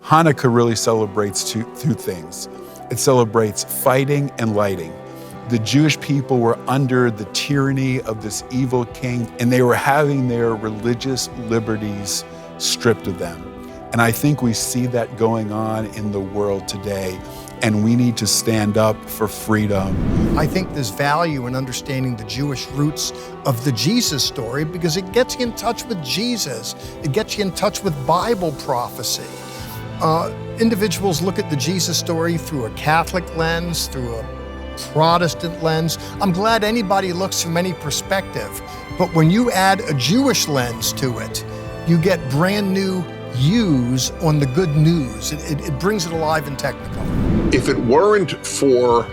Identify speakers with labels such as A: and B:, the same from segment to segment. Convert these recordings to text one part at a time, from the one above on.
A: Hanukkah really celebrates two things. It celebrates fighting and lighting. The Jewish people were under the tyranny of this evil king, and they were having their religious liberties stripped of them. And I think we see that going on in the world today, and we need to stand up for freedom.
B: I think there's value in understanding the Jewish roots of the Jesus story because it gets you in touch with Jesus. It gets you in touch with Bible prophecy. Individuals look at the Jesus story through a Catholic lens, through a Protestant lens. I'm glad anybody looks from any perspective, but when you add a Jewish lens to it, you get brand new views on the good news. It brings it alive and technical.
C: If it weren't for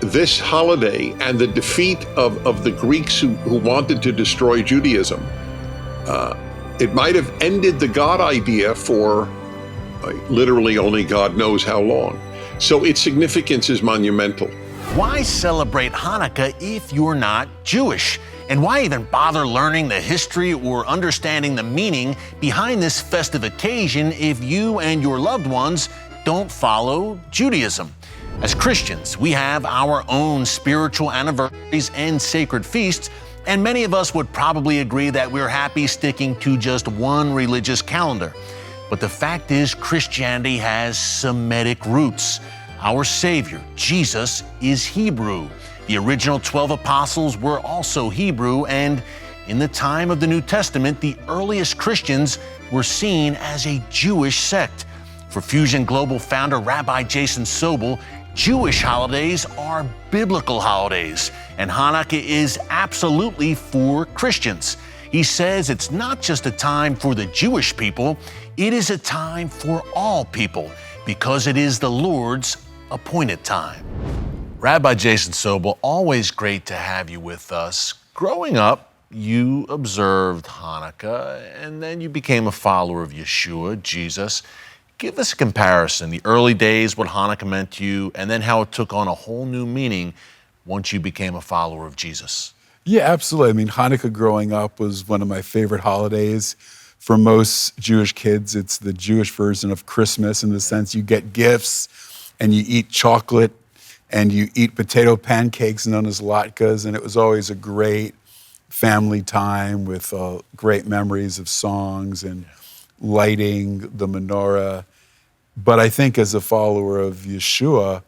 C: this holiday and the defeat of the Greeks who wanted to destroy Judaism, it might have ended the God idea for literally only God knows how long. So its significance is monumental.
D: Why celebrate Hanukkah if you're not Jewish? And why even bother learning the history or understanding the meaning behind this festive occasion if you and your loved ones don't follow Judaism? As Christians, we have our own spiritual anniversaries and sacred feasts, and many of us would probably agree that we're happy sticking to just one religious calendar. But the fact is, Christianity has Semitic roots. Our Savior, Jesus, is Hebrew. The original 12 apostles were also Hebrew, and in the time of the New Testament, the earliest Christians were seen as a Jewish sect. For Fusion Global founder Rabbi Jason Sobel, Jewish holidays are biblical holidays, and Hanukkah is absolutely for Christians. He says it's not just a time for the Jewish people, it is a time for all people because it is the Lord's appointed time. Rabbi Jason Sobel, always great to have you with us. Growing up, you observed Hanukkah and then you became a follower of Yeshua, Jesus. Give us a comparison, the early days, what Hanukkah meant to you, and then how it took on a whole new meaning once you became a follower of Jesus.
A: Yeah, absolutely. I mean, Hanukkah growing up was one of my favorite holidays. For most Jewish kids, it's the Jewish version of Christmas in the sense you get gifts and you eat chocolate and you eat potato pancakes known as latkes, and it was always a great family time with great memories of songs and lighting the menorah. But I think as a follower of Yeshua,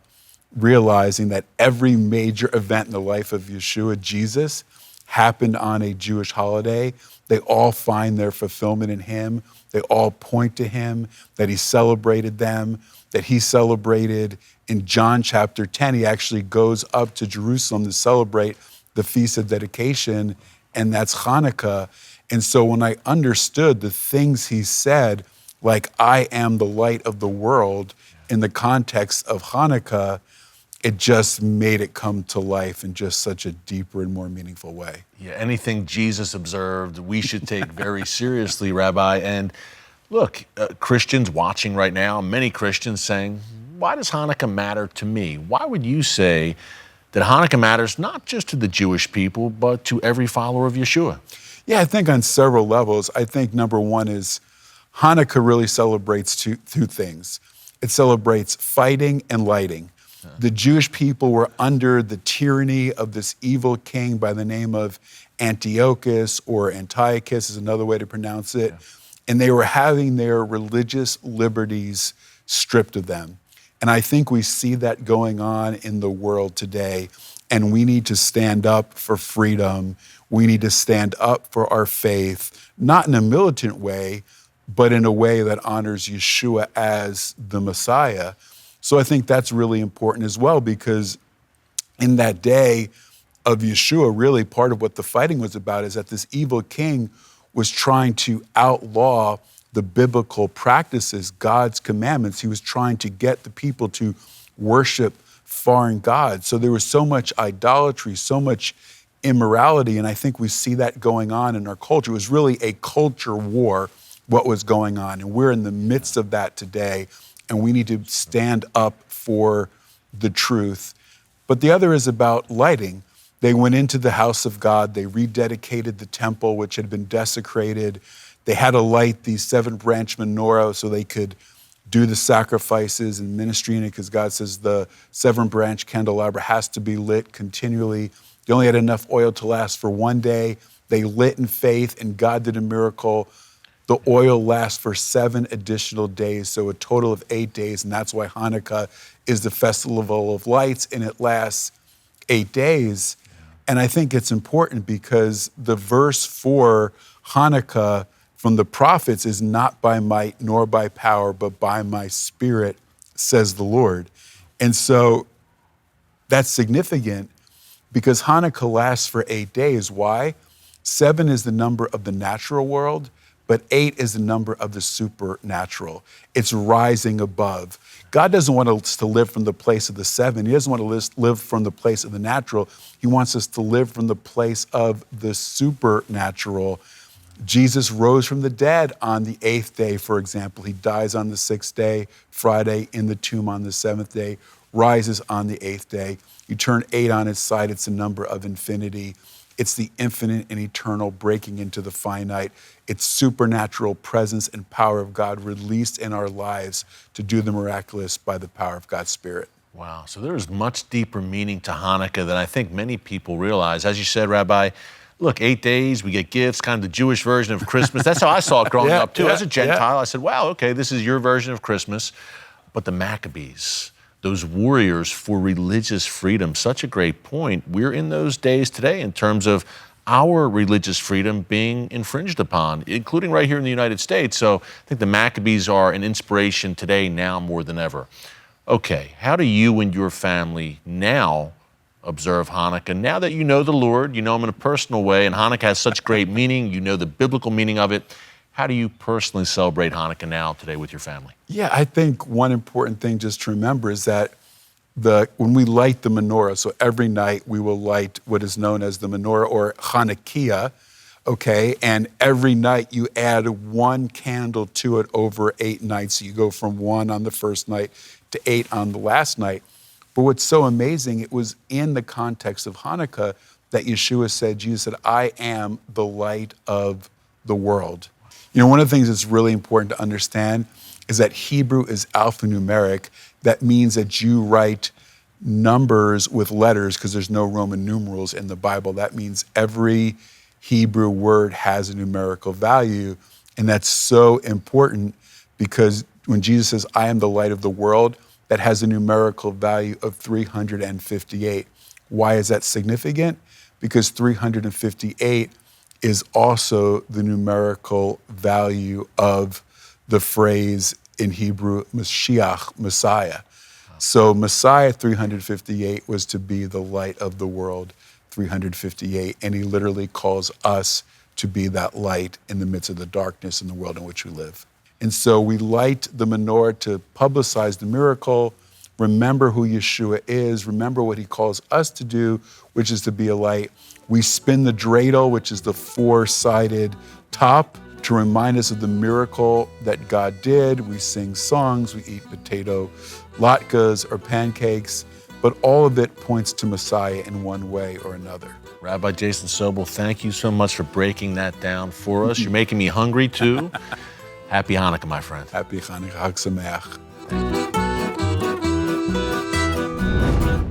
A: realizing that every major event in the life of Yeshua, Jesus, happened on a Jewish holiday. They all find their fulfillment in him. They all point to him, that he celebrated them, that he celebrated in John chapter 10. He actually goes up to Jerusalem to celebrate the Feast of Dedication, and that's Hanukkah. And so when I understood the things he said, like I am the light of the world, in the context of Hanukkah, it just made it come to life in just such a deeper and more meaningful way.
D: Yeah, anything Jesus observed, we should take very seriously, Rabbi. And look, Christians watching right now, many Christians saying, why does Hanukkah matter to me? Why would you say that Hanukkah matters not just to the Jewish people, but to every follower of Yeshua?
A: Yeah, I think on several levels. I think number one is Hanukkah really celebrates two things. It celebrates fighting and lighting. The Jewish people were under the tyranny of this evil king by the name of Antiochus, or Antiochus is another way to pronounce it. Yeah. And they were having their religious liberties stripped of them. And I think we see that going on in the world today. And we need to stand up for freedom. We need to stand up for our faith, not in a militant way, but in a way that honors Yeshua as the Messiah. So I think that's really important as well, because in that day of Yeshua, really part of what the fighting was about is that this evil king was trying to outlaw the biblical practices, God's commandments. He was trying to get the people to worship foreign gods. So there was so much idolatry, so much immorality, and I think we see that going on in our culture. It was really a culture war, what was going on, and we're in the midst of that today. And we need to stand up for the truth. But the other is about lighting. They went into the house of God. They rededicated the temple, which had been desecrated. They had to light the 7-branch menorah so they could do the sacrifices and ministry in it, because God says the 7-branch candelabra has to be lit continually. They only had enough oil to last for one day. They lit in faith, and God did a miracle. The oil lasts for 7 additional days, so a total of 8 days, and that's why Hanukkah is the festival of lights, and it lasts 8 days. And I think it's important because the verse for Hanukkah from the prophets is not by might nor by power, but by my spirit, says the Lord. And so that's significant because Hanukkah lasts for 8 days. Why? 7 is the number of the natural world, but 8 is the number of the supernatural. It's rising above. God doesn't want us to live from the place of the 7. He doesn't want to live from the place of the natural. He wants us to live from the place of the supernatural. Jesus rose from the dead on the 8th day, for example. He dies on the 6th day, Friday, in the tomb on the 7th day, rises on the 8th day. You turn 8 on its side, it's a number of infinity. It's the infinite and eternal breaking into the finite. It's supernatural presence and power of God released in our lives to do the miraculous by the power of God's Spirit.
D: Wow, so there is much deeper meaning to Hanukkah than I think many people realize. As you said, Rabbi, look, 8 days, we get gifts, kind of the Jewish version of Christmas. That's how I saw it growing up too. As a Gentile, I said, wow, okay, this is your version of Christmas. But the Maccabees, those warriors for religious freedom, such a great point. We're in those days today in terms of our religious freedom being infringed upon, including right here in the United States. So I think the Maccabees are an inspiration today now more than ever. Okay, how do you and your family now observe Hanukkah? Now that you know the Lord, you know him in a personal way, and Hanukkah has such great meaning, you know the biblical meaning of it. How do you personally celebrate Hanukkah now today with your family?
A: Yeah, I think one important thing just to remember is that when we light the menorah, so every night we will light what is known as the menorah or Hanukkah, okay? And every night you add 1 candle to it over 8 nights. So you go from 1 on the first night to 8 on the last night. But what's so amazing, it was in the context of Hanukkah that Yeshua said, Jesus said, I am the light of the world. You know, one of the things that's really important to understand is that Hebrew is alphanumeric. That means that you write numbers with letters because there's no Roman numerals in the Bible. That means every Hebrew word has a numerical value. And that's so important because when Jesus says, I am the light of the world, that has a numerical value of 358. Why is that significant? Because 358 is also the numerical value of the phrase in Hebrew, Mashiach, Messiah. So Messiah 358 was to be the light of the world, 358, and he literally calls us to be that light in the midst of the darkness in the world in which we live. And so we light the menorah to publicize the miracle, remember who Yeshua is, remember what he calls us to do, which is to be a light. We spin the dreidel, which is the 4-sided top, to remind us of the miracle that God did. We sing songs, we eat potato latkes or pancakes, but all of it points to Messiah in one way or another.
D: Rabbi Jason Sobel, thank you so much for breaking that down for us. You're making me hungry too. Happy Hanukkah, my friend.
A: Happy Hanukkah, Chag Sameach.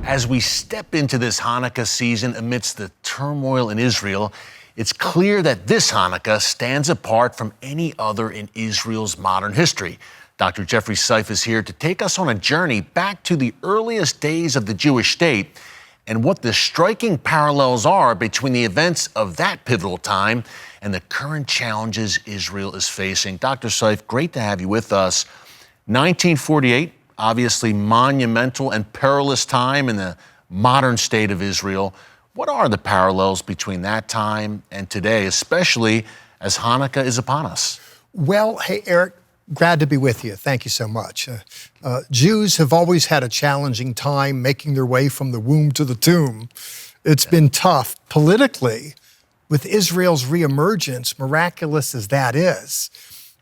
D: As we step into this Hanukkah season amidst the turmoil in Israel, it's clear that this Hanukkah stands apart from any other in Israel's modern history. Dr. Jeffrey Seif is here to take us on a journey back to the earliest days of the Jewish state and what the striking parallels are between the events of that pivotal time and the current challenges Israel is facing. Dr. Seif, great to have you with us. 1948, obviously monumental and perilous time in the modern state of Israel. What are the parallels between that time and today, especially as Hanukkah is upon us?
B: Well, hey, Eric, glad to be with you. Thank you so much. Jews have always had a challenging time making their way from the womb to the tomb. It's been tough politically. With Israel's reemergence, miraculous as that is,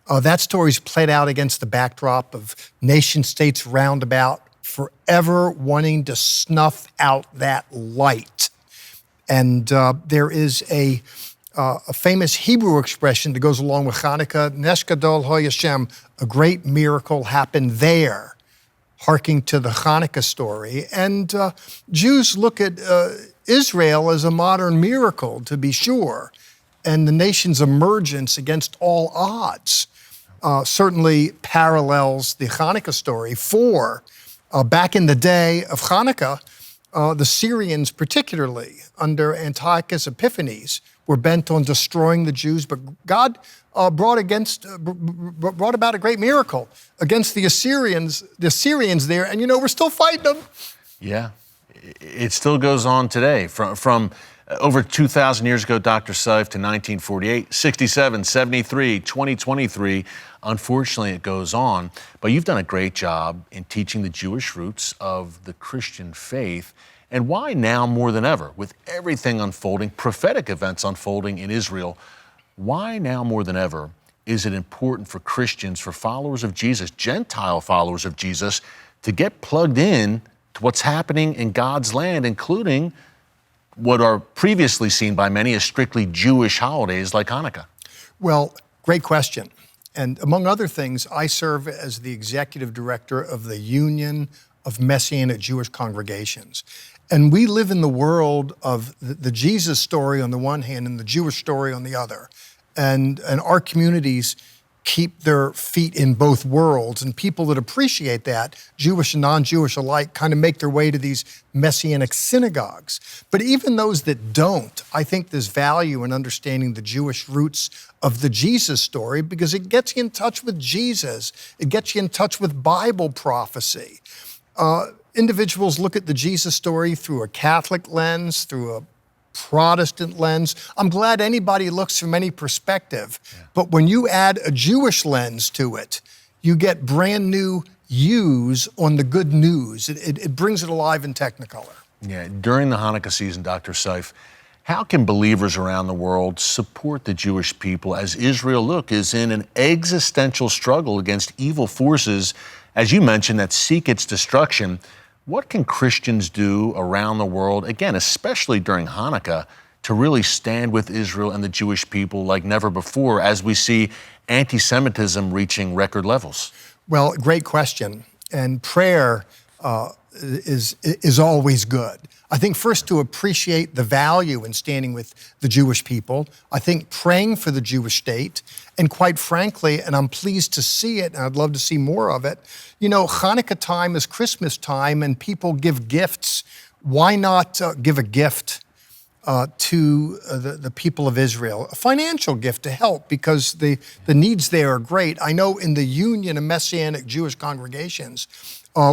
B: that story's played out against the backdrop of nation states roundabout forever wanting to snuff out that light. And there is a famous Hebrew expression that goes along with Hanukkah, Nesh Gadol Ho Yashem, A great miracle happened there, harking to the Hanukkah story. And Jews look at Israel as a modern miracle, to be sure, and the nation's emergence against all odds certainly parallels the Hanukkah story. Back in the day of Hanukkah, the Syrians particularly, under Antiochus Epiphanes, were bent on destroying the Jews, but God brought about a great miracle against the Assyrians there, and we're still fighting them.
D: Yeah, it still goes on today. From over 2,000 years ago, Dr. Seif, to 1948, 67, 73, 2023. Unfortunately, it goes on. But you've done a great job in teaching the Jewish roots of the Christian faith. And why now more than ever, with everything unfolding, prophetic events unfolding in Israel, why now more than ever is it important for Christians, for followers of Jesus, Gentile followers of Jesus, to get plugged in to what's happening in God's land, including what are previously seen by many as strictly Jewish holidays like Hanukkah?
B: Well, great question. And among other things, I serve as the executive director of the Union of Messianic Jewish Congregations. And we live in the world of the Jesus story on the one hand and the Jewish story on the other. And our communities keep their feet in both worlds, and people that appreciate that, Jewish and non-Jewish alike, kind of make their way to these Messianic synagogues. But even those that don't, I think there's value in understanding the Jewish roots of the Jesus story, because it gets you in touch with Jesus. It gets you in touch with Bible prophecy. Individuals look at the Jesus story through a Catholic lens, through a Protestant lens. I'm glad anybody looks from any perspective, but when you add a Jewish lens to it, you get brand new views on the good news. It brings it alive in Technicolor.
D: Yeah, during the Hanukkah season, Dr. Seif, how can believers around the world support the Jewish people as Israel, is in an existential struggle against evil forces, as you mentioned, that seek its destruction? What can Christians do around the world, again, especially during Hanukkah, to really stand with Israel and the Jewish people like never before as we see anti-Semitism reaching record levels?
B: Well, great question. And prayer is always good. I think first to appreciate the value in standing with the Jewish people. I think praying for the Jewish state, and quite frankly, and I'm pleased to see it, and I'd love to see more of it, Hanukkah time is Christmas time, and people give gifts. Why not give a gift to the people of Israel, a financial gift to help, because the needs there are great. I know in the Union of Messianic Jewish Congregations,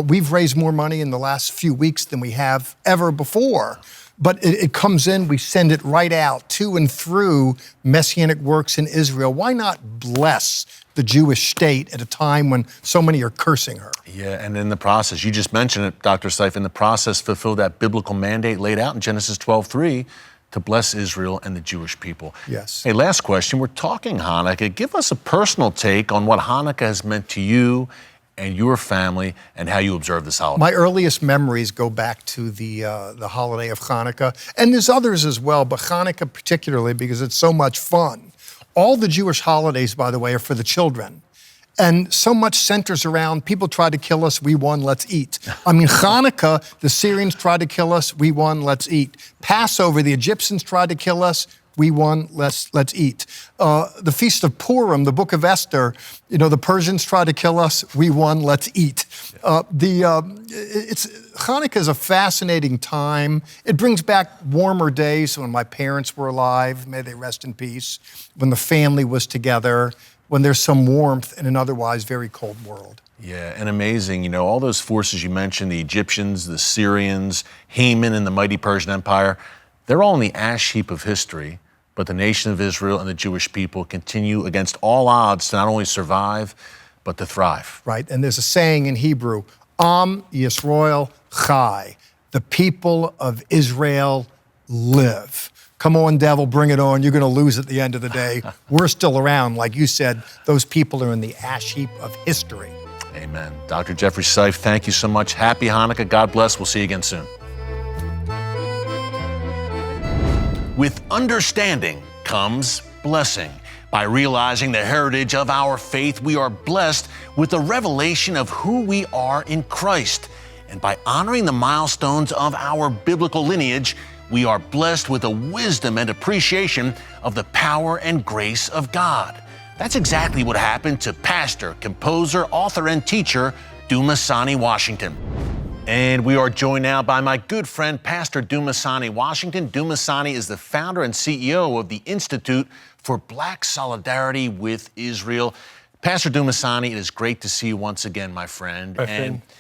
B: we've raised more money in the last few weeks than we have ever before. But it comes in, we send it right out to and through Messianic works in Israel. Why not bless the Jewish state at a time when so many are cursing her?
D: Yeah, and in the process, you just mentioned it, Dr. Seif, in the process, fulfill that biblical mandate laid out in Genesis 12:3 to bless Israel and the Jewish people.
B: Yes.
D: Hey, last question. We're talking Hanukkah. Give us a personal take on what Hanukkah has meant to you and your family, and how you observe this holiday.
B: My earliest memories go back to the holiday of Hanukkah, and there's others as well, but Hanukkah particularly because it's so much fun. All the Jewish holidays, by the way, are for the children. And so much centers around, people tried to kill us, we won, let's eat. I mean, Hanukkah, the Syrians tried to kill us, we won, let's eat. Passover, the Egyptians tried to kill us, we won, let's eat. The Feast of Purim, the Book of Esther, the Persians tried to kill us, we won, let's eat. Hanukkah is a fascinating time. It brings back warmer days when my parents were alive, may they rest in peace, when the family was together, when there's some warmth in an otherwise very cold world.
D: Yeah, and amazing, all those forces you mentioned, the Egyptians, the Syrians, Haman and the mighty Persian Empire, they're all in the ash heap of history. But the nation of Israel and the Jewish people continue against all odds to not only survive, but to thrive.
B: Right, and there's a saying in Hebrew, Am Yisrael Chai, the people of Israel live. Come on, devil, bring it on. You're going to lose at the end of the day. We're still around. Like you said, those people are in the ash heap of history.
D: Amen. Dr. Jeffrey Seif, thank you so much. Happy Hanukkah. God bless. We'll see you again soon. With understanding comes blessing. By realizing the heritage of our faith, we are blessed with the revelation of who we are in Christ. And by honoring the milestones of our biblical lineage, we are blessed with a wisdom and appreciation of the power and grace of God. That's exactly what happened to pastor, composer, author, and teacher Dumasani Washington. And we are joined now by my good friend, Pastor Dumasani Washington. Dumasani is the founder and CEO of the Institute for Black Solidarity with Israel. Pastor Dumasani, it is great to see you once again, my friend.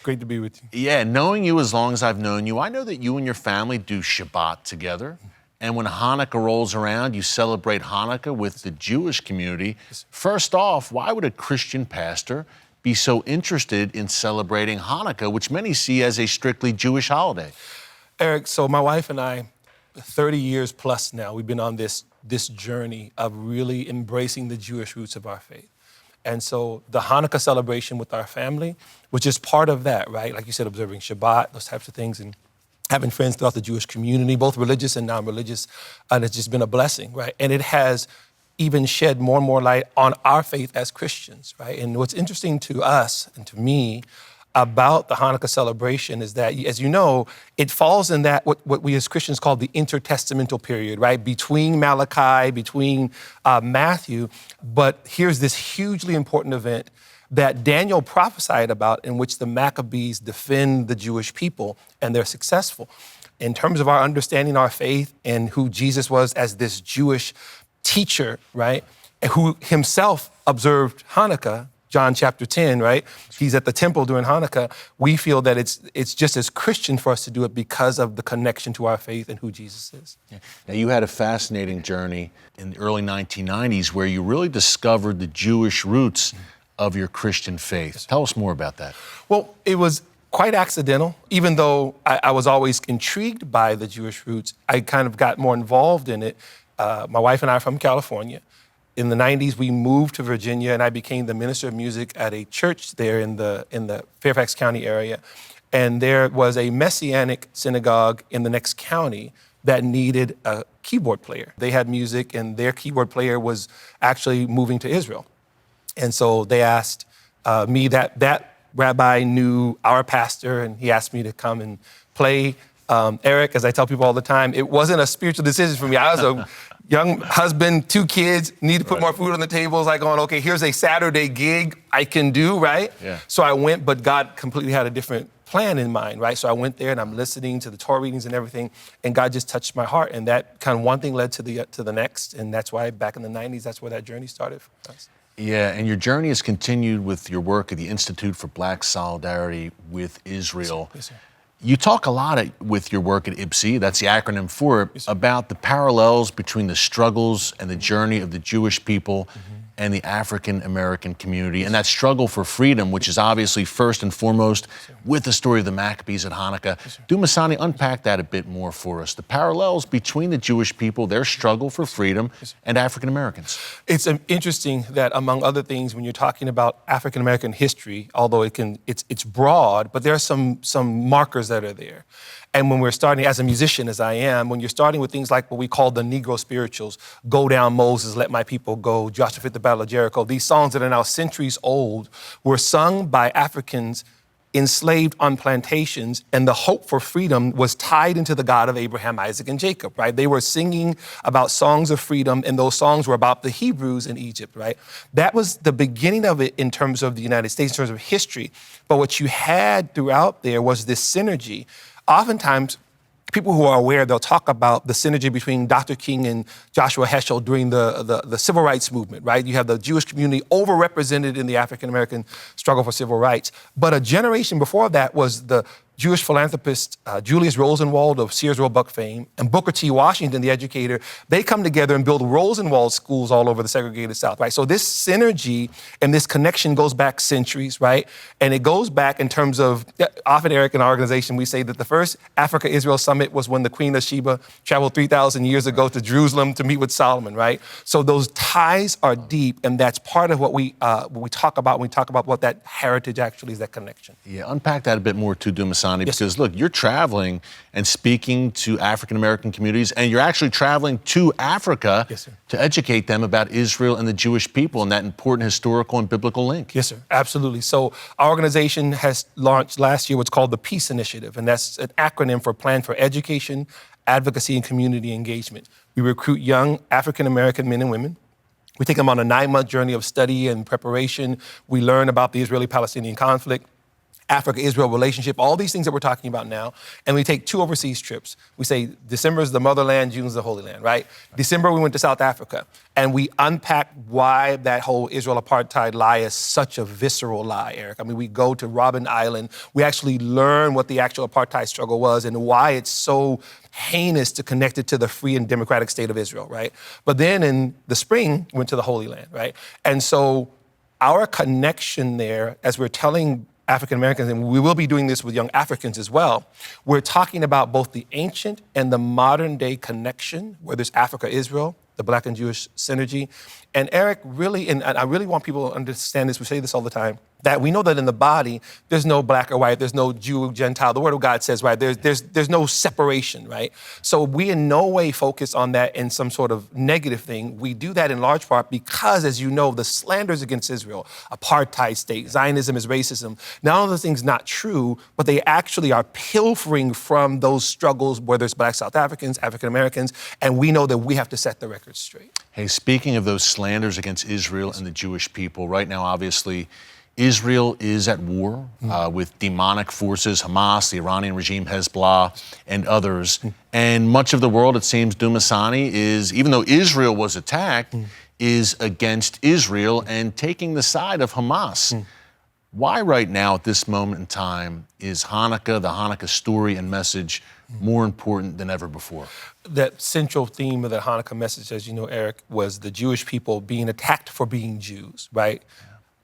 E: Great to be with you.
D: Yeah, knowing you as long as I've known you, I know that you and your family do Shabbat together. And when Hanukkah rolls around, you celebrate Hanukkah with the Jewish community. First off, why would a Christian pastor be so interested in celebrating Hanukkah, which many see as a strictly Jewish holiday?
E: Eric, so my wife and I, 30 years plus now, we've been on this journey of really embracing the Jewish roots of our faith. And so the Hanukkah celebration with our family, which is part of that, right? Like you said, observing Shabbat, those types of things, and having friends throughout the Jewish community, both religious and non-religious, and it's just been a blessing, right? And it has even shed more and more light on our faith as Christians, right? And what's interesting to us and to me about the Hanukkah celebration is that, as you know, it falls in that what we as Christians call the intertestamental period, right? Between Malachi, between Matthew. But here's this hugely important event that Daniel prophesied about, in which the Maccabees defend the Jewish people, and they're successful. In terms of our understanding our faith and who Jesus was as this Jewish teacher, right? Who himself observed Hanukkah, John chapter 10, right? He's at the temple during Hanukkah. We feel that it's just as Christian for us to do it because of the connection to our faith and who Jesus is.
D: Yeah. Now, you had a fascinating journey in the early 1990s where you really discovered the Jewish roots of your Christian faith. Tell us more about that.
E: Well, it was quite accidental. Even though I was always intrigued by the Jewish roots, I kind of got more involved in it. My wife and I are from California. In the 90s, we moved to Virginia, and I became the minister of music at a church there in the Fairfax County area. And there was a Messianic synagogue in the next county that needed a keyboard player. They had music, and their keyboard player was actually moving to Israel. And so they asked me, that rabbi knew our pastor, and he asked me to come and play. Eric, as I tell people all the time, it wasn't a spiritual decision for me. I was a young husband, 2 kids, need to put more food on the table. It's like going, okay, here's a Saturday gig I can do, right?
D: Yeah.
E: So I went, but God completely had a different plan in mind, right? So I went there and I'm listening to the Torah readings and everything, and God just touched my heart. And that kind of one thing led to the next. And that's why back in the 90s, that's where that journey started for us.
D: Yeah, and your journey has continued with your work at the Institute for Black Solidarity with Israel.
E: Yes, sir.
D: You talk a lot with your work at IBSI, that's the acronym for it, about the parallels between the struggles and the journey of the Jewish people and the African American community, and that struggle for freedom, which is obviously first and foremost with the story of the Maccabees at Hanukkah. Dumasani, unpack that a bit more for us. The parallels between the Jewish people, their struggle for freedom, and African Americans.
E: It's interesting that, among other things, when you're talking about African American history, although it's broad, but there are some markers that are there. And when we're starting, as a musician, as I am, when you're starting with things like what we call the Negro spirituals, Go Down Moses, Let My People Go, Joshua Fit the Battle of Jericho, these songs that are now centuries old were sung by Africans enslaved on plantations, and the hope for freedom was tied into the God of Abraham, Isaac, and Jacob, right? They were singing about songs of freedom, and those songs were about the Hebrews in Egypt, right? That was the beginning of it in terms of the United States, in terms of history. But what you had throughout there was this synergy. Oftentimes, people who are aware, they'll talk about the synergy between Dr. King and Joshua Heschel during the civil rights movement, right? You have the Jewish community overrepresented in the African-American struggle for civil rights. But a generation before that was the Jewish philanthropist Julius Rosenwald of Sears Roebuck fame and Booker T. Washington, the educator. They come together and build Rosenwald schools all over the segregated South, right? So this synergy and this connection goes back centuries, right? And it goes back in terms of, often, Eric, in our organization, we say that the first Africa-Israel summit was when the Queen of Sheba traveled 3,000 years ago to Jerusalem to meet with Solomon, right? So those ties are deep, and that's part of what we talk about when we talk about what that heritage actually is, that connection.
D: Yeah, unpack that a bit more too, Dumas. Dumasani,
E: Yes,
D: because look, you're traveling and speaking to African-American communities, and you're actually traveling to Africa
E: Yes, sir.
D: to educate them about Israel and the Jewish people and that important historical and biblical link.
E: Yes, sir. Absolutely. So our organization has launched last year what's called the Peace Initiative, and that's an acronym for Plan for Education, Advocacy, and Community Engagement. We recruit young African-American men and women. We take them on a 9-month journey of study and preparation. We learn about the Israeli-Palestinian conflict, Africa-Israel relationship, all these things that we're talking about now. And we take 2 overseas trips. We say December is the motherland, June is the Holy Land, right? December, we went to South Africa. And we unpack why that whole Israel apartheid lie is such a visceral lie, Eric. I mean, we go to Robben Island. We actually learn what the actual apartheid struggle was and why it's so heinous to connect it to the free and democratic state of Israel, right? But then in the spring, went to the Holy Land, right? And so our connection there, as we're telling African Americans, and we will be doing this with young Africans as well, we're talking about both the ancient and the modern day connection, whether it's Africa-Israel, the Black and Jewish synergy. And Eric, really, and I really want people to understand this, we say this all the time, that we know that in the body, there's no black or white, there's no Jew, Gentile. The Word of God says, right, there's no separation, right? So we in no way focus on that in some sort of negative thing. We do that in large part because, as you know, the slanders against Israel, apartheid state, Zionism is racism, not only are those things not true, but they actually are pilfering from those struggles, whether it's Black South Africans, African Americans, and we know that we have to set the record straight.
D: Hey, speaking of those slanders against Israel and the Jewish people, right now, obviously, Israel is at war with demonic forces, Hamas, the Iranian regime, Hezbollah, and others. And much of the world, it seems, Dumasani, is, even though Israel was attacked, is against Israel and taking the side of Hamas. Why right now, at this moment in time, is Hanukkah, the Hanukkah story and message, more important than ever before?
E: That central theme of the Hanukkah message, as you know, Eric, was the Jewish people being attacked for being Jews, right?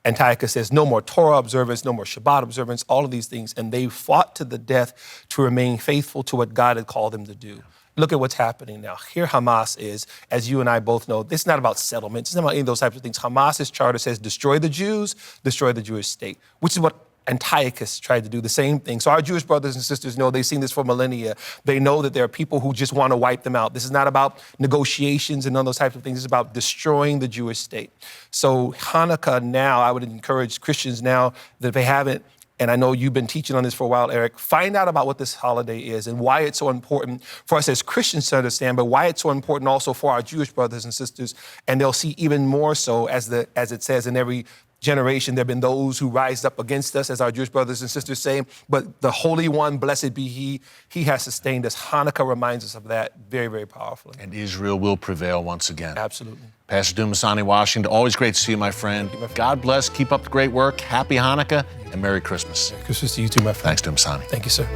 E: Antiochus says no more Torah observance, no more Shabbat observance, all of these things. And they fought to the death to remain faithful to what God had called them to do. Look at what's happening now. Here Hamas is, as you and I both know, this is not about settlements. It's not about any of those types of things. Hamas's charter says destroy the Jews, destroy the Jewish state, which is what Antiochus tried to do, the same thing. So our Jewish brothers and sisters know, they've seen this for millennia. They know that there are people who just want to wipe them out. This is not about negotiations and none of those types of things. It's about destroying the Jewish state. So Hanukkah now, I would encourage Christians now that if they haven't, and I know you've been teaching on this for a while, Eric, find out about what this holiday is and why it's so important for us as Christians to understand, but why it's so important also for our Jewish brothers and sisters. And they'll see even more so, as it says in every generation, there have been those who rise up against us, as our Jewish brothers and sisters say, but the Holy One, blessed be He has sustained us. Hanukkah reminds us of that very, very powerfully.
D: And Israel will prevail once again.
E: Absolutely.
D: Pastor Dumasani, Washington, always great to see you, my friend. God bless, keep up the great work, happy Hanukkah, and Merry Christmas.
E: Merry Christmas to you too, my friend.
D: Thanks, Dumasani.
E: Thank you, sir.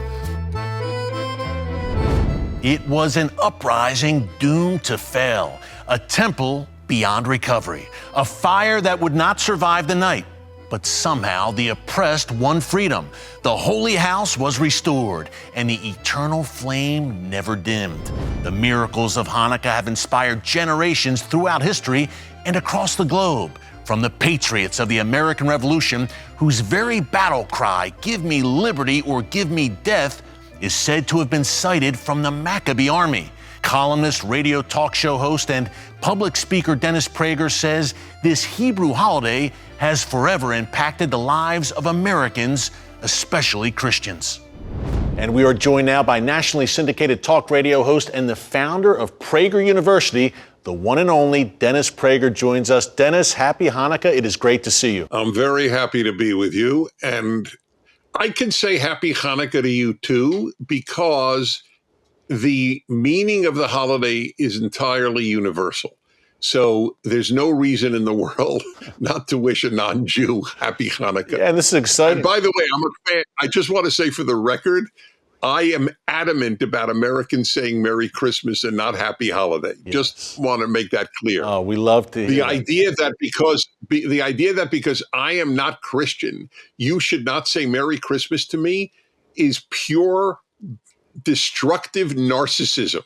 D: It was an uprising doomed to fail, a temple beyond recovery, a fire that would not survive the night. But somehow the oppressed won freedom. The holy house was restored, and the eternal flame never dimmed. The miracles of Hanukkah have inspired generations throughout history and across the globe, from the patriots of the American Revolution, whose very battle cry, "Give me liberty or give me death," is said to have been cited from the Maccabee army. Columnist, radio talk show host, and public speaker Dennis Prager says this Hebrew holiday has forever impacted the lives of Americans, especially Christians. And we are joined now by nationally syndicated talk radio host and the founder of Prager University, the one and only Dennis Prager joins us. Dennis, happy Hanukkah. It is great to see you.
C: I'm very happy to be with you. And I can say happy Hanukkah to you too, because the meaning of the holiday is entirely universal. So there's no reason in the world not to wish a non-Jew happy Hanukkah.
D: Yeah, and this is exciting.
C: And by the way, I'm a fan. I just want to say for the record, I am adamant about Americans saying Merry Christmas and not Happy Holiday. Yes. Just want to make that clear.
D: Oh, we love to hear
C: the idea that because I am not Christian, you should not say Merry Christmas to me is pure destructive narcissism.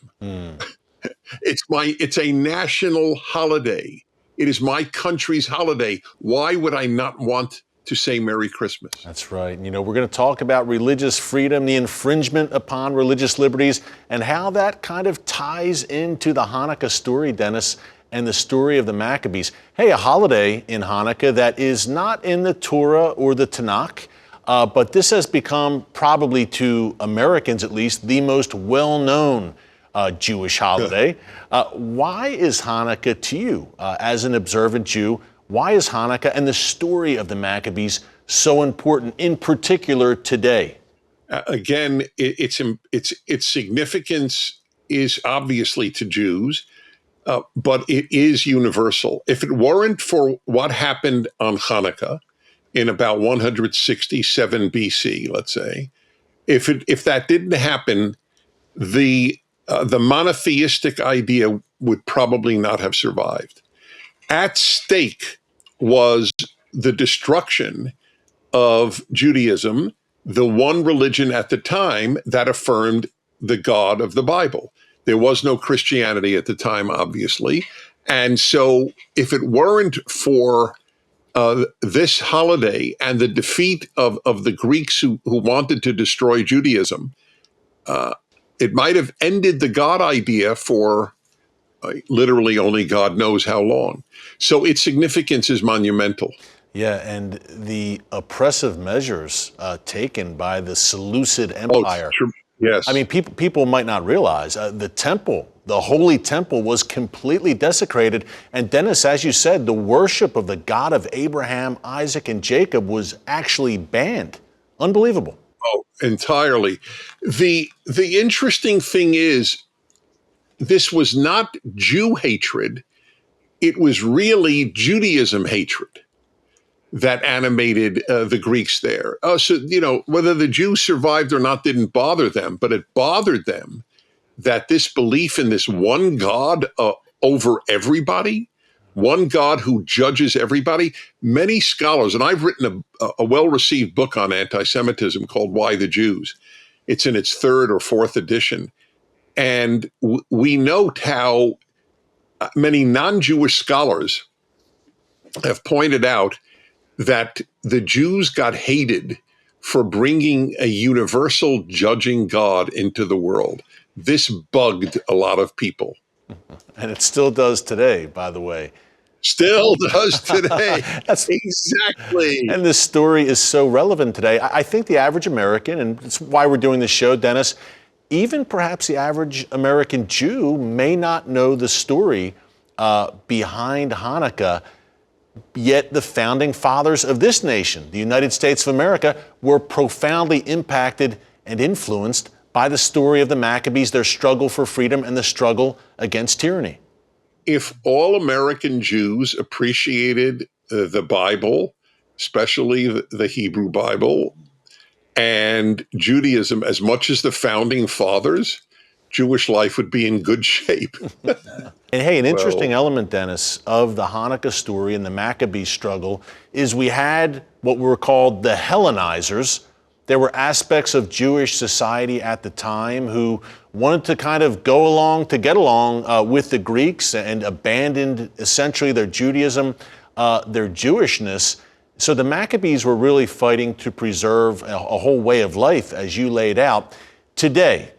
C: It's a national holiday. It is my country's holiday. Why would I not want to say Merry Christmas.
D: That's right. You know, we're going to talk about religious freedom, the infringement upon religious liberties, and how that kind of ties into the Hanukkah story, Dennis, and the story of the Maccabees. Hey, a holiday in Hanukkah that is not in the Torah or the Tanakh, but this has become, probably to Americans at least, the most well-known Jewish holiday. Why is Hanukkah to you, as an observant Jew, why is Hanukkah and the story of the Maccabees so important, in particular today?
C: Again, its significance is obviously to Jews, but it is universal. If it weren't for what happened on Hanukkah in about 167 BC, let's say, if that didn't happen, the monotheistic idea would probably not have survived. At stake was the destruction of Judaism, the one religion at the time that affirmed the God of the Bible. There was no Christianity at the time, obviously. And so if it weren't for this holiday and the defeat of the Greeks who wanted to destroy Judaism, it might have ended the God idea for literally only God knows how long. So its significance is monumental.
D: Yeah, and the oppressive measures taken by the Seleucid Empire.
C: Oh, yes.
D: I mean, people might not realize the temple, the Holy Temple, was completely desecrated. And Dennis, as you said, the worship of the God of Abraham, Isaac, and Jacob was actually banned. Unbelievable.
C: Oh, entirely. The interesting thing is, this was not Jew hatred. It was really Judaism hatred that animated the Greeks there. So, you know, whether the Jews survived or not didn't bother them, but it bothered them that this belief in this one God over everybody, one God who judges everybody. Many scholars, and I've written a well-received book on anti-Semitism called Why the Jews. It's in its 3rd or 4th edition. And we note how many non-Jewish scholars have pointed out that the Jews got hated for bringing a universal judging God into the world. This bugged a lot of people.
D: And it still does today, by the way.
C: Still does today. That's exactly.
D: And this story is so relevant today. I think the average American, and it's why we're doing this show, Dennis, even perhaps the average American Jew may not know the story behind Hanukkah, yet the founding fathers of this nation, the United States of America, were profoundly impacted and influenced by the story of the Maccabees, their struggle for freedom and the struggle against tyranny.
C: If all American Jews appreciated the Bible, especially the Hebrew Bible, and Judaism as much as the founding fathers, Jewish life would be in good shape.
D: And hey, an interesting element, Dennis, of the Hanukkah story and the Maccabee struggle is we had what were called the Hellenizers. There were aspects of Jewish society at the time who wanted to kind of go along to get along with the Greeks and abandoned essentially their Judaism, their Jewishness. So the Maccabees were really fighting to preserve a whole way of life, as you laid out. Today,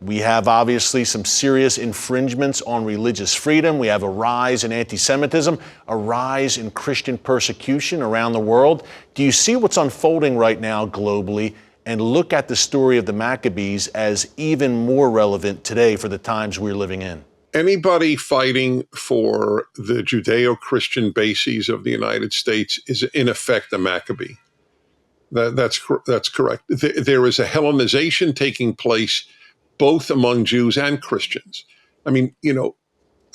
D: we have obviously some serious infringements on religious freedom. We have a rise in anti-Semitism, a rise in Christian persecution around the world. Do you see what's unfolding right now globally and look at the story of the Maccabees as even more relevant today for the times we're living in?
C: Anybody fighting for the Judeo-Christian bases of the United States is in effect a Maccabee. That's correct. There is a Hellenization taking place both among Jews and Christians. I mean, you know,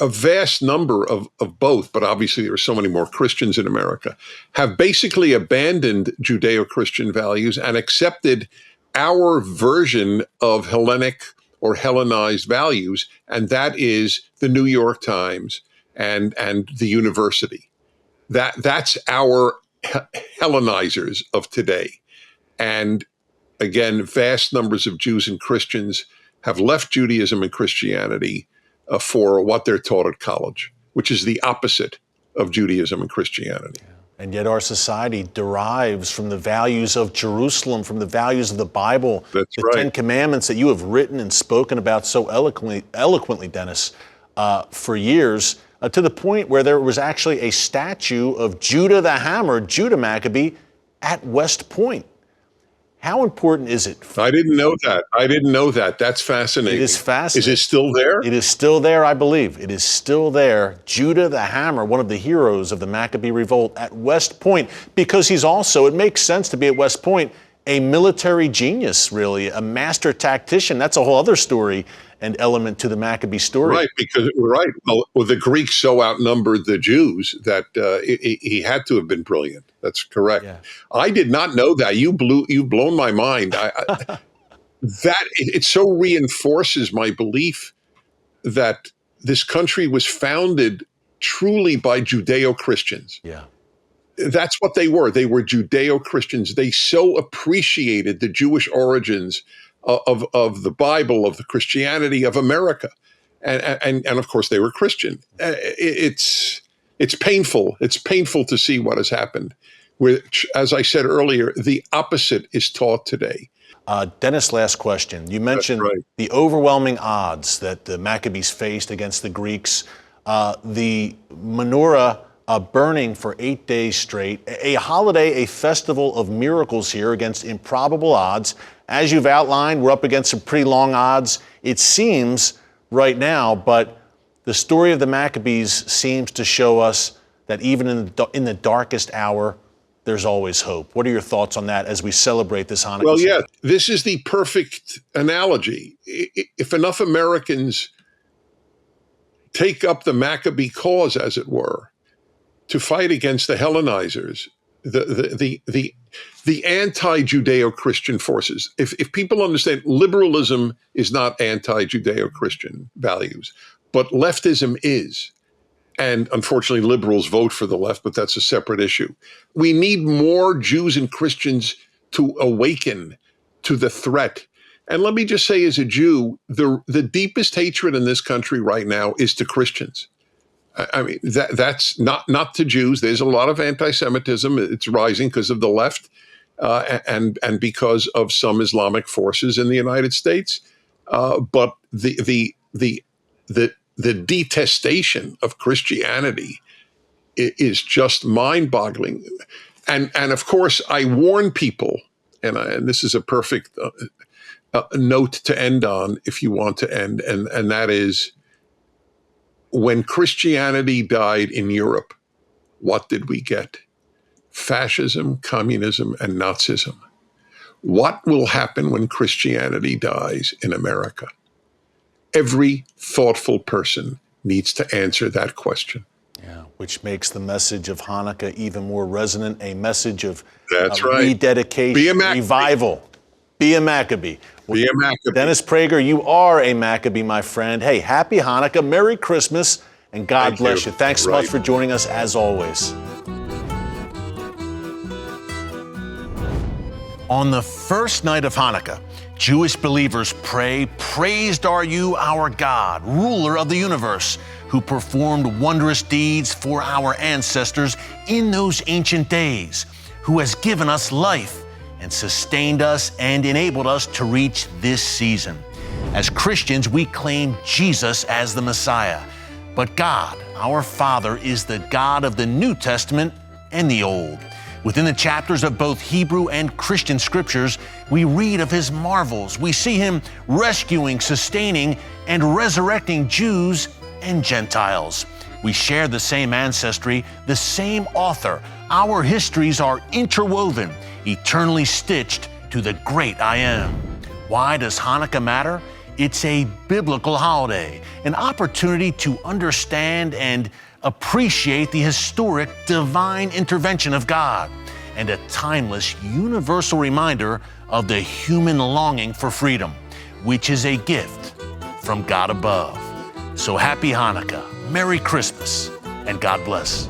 C: a vast number of both, but obviously there are so many more Christians in America, have basically abandoned Judeo-Christian values and accepted our version of Hellenic or Hellenized values, and that is the New York Times and the university. That's our Hellenizers of today. And again, vast numbers of Jews and Christians have left Judaism and Christianity for what they're taught at college, which is the opposite of Judaism and Christianity.
D: And yet our society derives from the values of Jerusalem, from the values of the Bible,
C: That's
D: the
C: right.
D: 10 Commandments that you have written and spoken about so eloquently, Dennis, for years, to the point where there was actually a statue of Judah the Hammer, Judah Maccabee, at West Point. How important is it?
C: I didn't know that. That's fascinating.
D: It is fascinating.
C: Is it still there?
D: It is still there, I believe. It is still there. Judah the Hammer, one of the heroes of the Maccabee Revolt at West Point, because he's also, it makes sense to be at West Point, a military genius, really, a master tactician. That's a whole other story and element to the Maccabee story.
C: Right, because well, the Greeks so outnumbered the Jews that he had to have been brilliant. That's correct.
D: Yeah.
C: I did not know that. You've blown my mind. It so reinforces my belief that this country was founded truly by Judeo-Christians.
D: Yeah.
C: That's what they were. They were Judeo-Christians. They so appreciated the Jewish origins of the Bible, of the Christianity of America, and of course they were Christian. It's painful. It's painful to see what has happened. Which, as I said earlier, the opposite is taught today.
D: Dennis, last question. You mentioned the overwhelming odds that the Maccabees faced against the Greeks, the menorah burning for 8 days straight, a holiday, a festival of miracles here against improbable odds. As you've outlined, we're up against some pretty long odds, it seems, right now, but the story of the Maccabees seems to show us that even in the darkest hour, there's always hope. What are your thoughts on that as we celebrate this Hanukkah?
C: Well, yeah, this is the perfect analogy. If enough Americans take up the Maccabee cause, as it were, to fight against the Hellenizers, the anti-Judeo-Christian forces. If people understand, liberalism is not anti-Judeo-Christian values, but leftism is. And unfortunately, liberals vote for the left, but that's a separate issue. We need more Jews and Christians to awaken to the threat. And let me just say, as a Jew, the deepest hatred in this country right now is to Christians. I mean, that's not to Jews. There's a lot of anti-Semitism. It's rising because of the left and because of some Islamic forces in the United States. But the detestation of Christianity is just mind-boggling. And of course, I warn people, and this is a perfect note to end on if you want to end, and that is, when Christianity died in Europe, what did we get? Fascism, communism, and Nazism. What will happen when Christianity dies in America? Every thoughtful person needs to answer that question.
D: Yeah, which makes the message of Hanukkah even more resonant, a message of
C: Right.
D: rededication,
C: Be a Maccabee.
D: revival. Be a Maccabee.
C: Be a Maccabee.
D: Dennis Prager, you are a Maccabee, my friend. Hey, happy Hanukkah, Merry Christmas, and God
C: Thank
D: bless
C: you.
D: you. Thanks so much for joining us, as always. On the first night of Hanukkah, Jewish believers pray, "Praised are you, our God, ruler of the universe, who performed wondrous deeds for our ancestors in those ancient days, who has given us life and sustained us and enabled us to reach this season." As Christians, we claim Jesus as the Messiah. But God, our Father, is the God of the New Testament and the Old. Within the chapters of both Hebrew and Christian scriptures, we read of his marvels. We see him rescuing, sustaining, and resurrecting Jews and Gentiles. We share the same ancestry, the same author. Our histories are interwoven, eternally stitched to the great I Am. Why does Hanukkah matter? It's a biblical holiday, an opportunity to understand and appreciate the historic divine intervention of God, and a timeless universal reminder of the human longing for freedom, which is a gift from God above. So happy Hanukkah, Merry Christmas, and God bless.